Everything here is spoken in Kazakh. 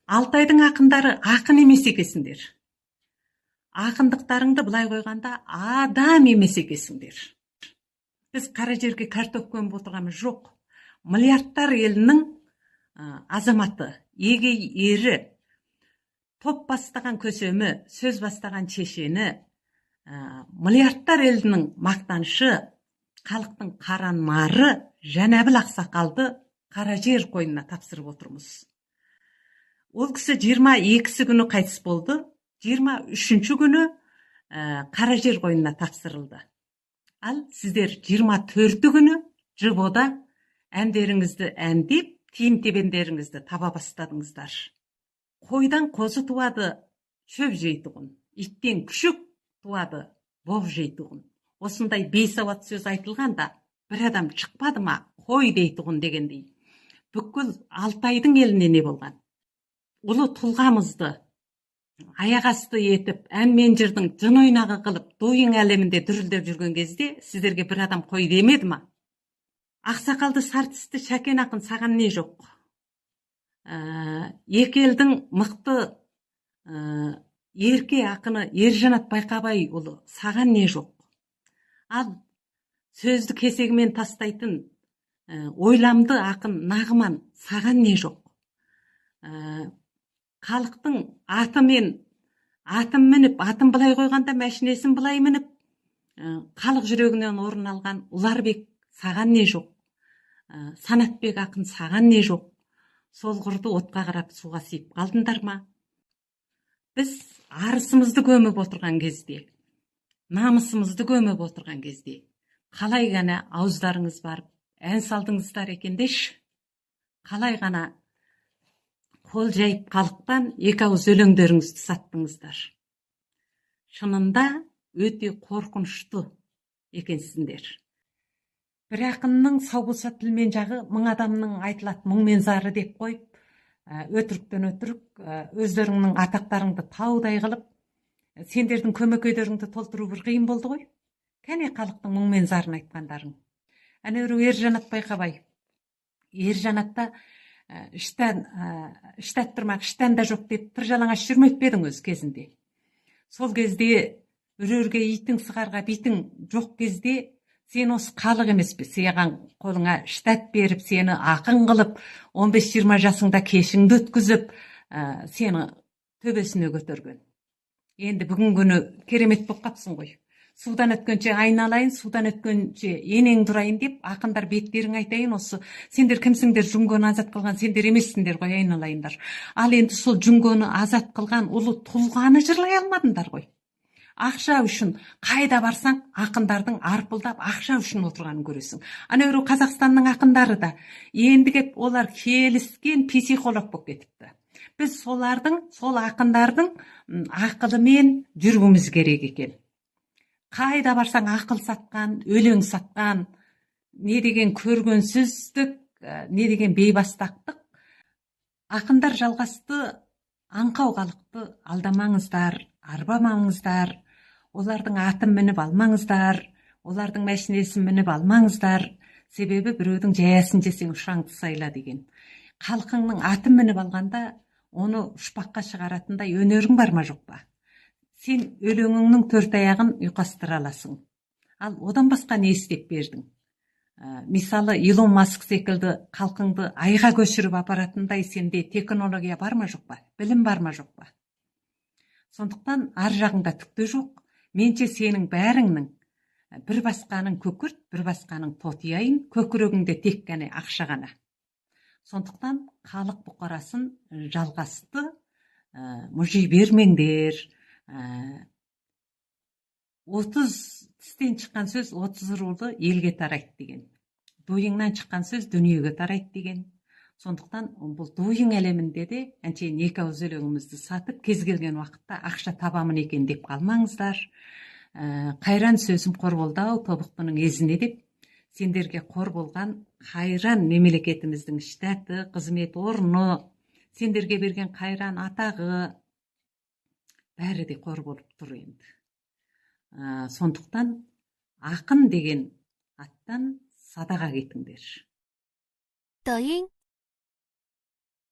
Алтайдың ақындары ақын емес екесіңдер. Ақындықтарыңды былай қойғанда адам емес екесіңдер. Біз қара жерге картоп көміп отырғанымыз жоқ. Миллиардтар елінің азаматы, егей ері, топ бастаған көсемі, сөз бастаған шешені, миллиардтар елінің мақтаншы, халықтың қара нары Жәнәбіл Ақсақалды қара жер қойнына тапсырып отырмыз. Ол кісі 22-сі күні қайтыс болды, 23-ші күні қара жер қойнына тапсырылды. Ал сіздер 24-ті күні ЖБО-да әндеріңізді әндеп, киім-тебендеріңізді таба бастадыңыздар. Қойдан қозы туады, шөп жейтұғын, иттен күшік туады, боп жейтұғын. Осындай бейсауат сөз айтылғанда, бір адам шықпады ма, қой дейтұғын дегендей. Бүкіл Алтайдың еліне не болған? Ұлы тұлғамызды аяқасты етіп, ән мен жырдың жын ойнағы қылып, дойын әлемінде дүрілдеп жүрген кезде, сіздерге бір адам қой демеді ма? Ақсақалды сартісті Шәкен ақын саған не жоқ? Екі елдің мықты ерке ақыны Ержанат Байқабайұлы саған не жоқ? Ал сөзді кесегімен тастайтын ойламды ақын Нағыман саған не жоқ? Халықтың атын мініп, атын былай қойғанда мәшінесін былай мініп, халық жүрегінен орын алған Ұларбек саған не жоқ? Санатбек ақын саған не жоқ? Сол құрды отқа қарап суға сиып қалдыңдар ма? Біз арысымызды көміп отырған кезде, намысымызды көміп отырған кезде, қалай ғана ауыздарыңыз барып, ән салдыңыздар екендеш, қалай ғана қол жайып халықтан екі ауыз өлеңдеріңізді саттыңыздар. Шынында өте қорқынышты екенсіңдер. Бір ақынның сау болса тілмен жағы, мың адамның айтылат мұңмен зары деп қойып, өтіріктен өтірік, өздеріңнің атақтарыңды таудай қылып, сендердің көмекейлеріңді толтыру бір қиын болды ғой. Кәне халықтың мұңмен зарын айтқандарың. Әнеурі Ержанат Байқабай. Ержанатта іштәт тұрмақ, іштән да жоқ деп бір жалаңаш жүрмеппедің өз кезінде. Сол кезде үрерге итің сығарға битің жоқ кезде сен осы халық емес пе, саған қолыңа іштәт беріп, сені ақын қылып, 15-20 жасыңда кешіңді өткізіп, сені төбесіне көтерген. Енді бүгін күні керемет болып қапсың ғой. Судан өткенше айналайын, судан өткенше енең дұрайын деп, ақындар беттерің айтайын, осы сендер кімсіңдер, жүнгені азат қылған сендер емессіңдер ғой, айналайындар. Ал енді сол жүнгені азат қылған ұлы тұлғаны жырлай алмадыңдар ғой. Ақша үшін қайда барсаң, ақындардың арпылдап ақша үшін отырғанын көресің. Анеурі Қазақстанның ақындары да енді кеп олар келіскен психолог болып кетіпті. Біз сол ақындардың ақылымен жүруіміз керек екен. Қайда барсаң ақыл сатқан, өлең сатқан, не деген көргенсіздік, не деген бейбастақтық. Ақындар жалғасты, аңқау халықты алдамаңыздар, арбамаңыздар, олардың атын мініп алмаңыздар, олардың мәшінесін мініп алмаңыздар, себебі біреудің жаясын жесең ұшаңды сайла деген. Халқыңның атын мініп алғанда, оны ұшпаққа шығаратындай өнерің бар ма жоқ па? Сен өлеңіңнің төрт аяғын ұйқастыра аласың. Ал одан басқа не істеп бердің? Мысалы, Илон Маск секілді халқыңды айға көшіріп апаратындай сенде технология бар ма жоқ па? Білім бар ма жоқ па? Сондықтан ар жағыңда түкте жоқ. Менше сенің бәріңнің бір басқаның көкірт, бір басқаның тотияйын, көкірегіңде тек қана ақша ғана. Сондықтан халық бұқарасын жалғасты, мұжи бермеңдер. 30 тістен шыққан сөз 30 рулы елге тарайды деген. Дойыңнан шыққан сөз дүниеге тарайды деген. Сондықтан бұл дойың әлемінде де әншейін екі ауыз өлеңімізді сатып, кез келген уақытта ақша табамын екен деп қалмаңыздар. Қайран сөзім қор болды-ау тобықтының езіне деп, сендерге қор болған қайран мемлекетіміздің штаты, қызмет орны, сендерге берген қайран атағы, бәрі де қор болып тұр енді. Сондықтан ақын деген аттан садаға кетіңдер. 抖音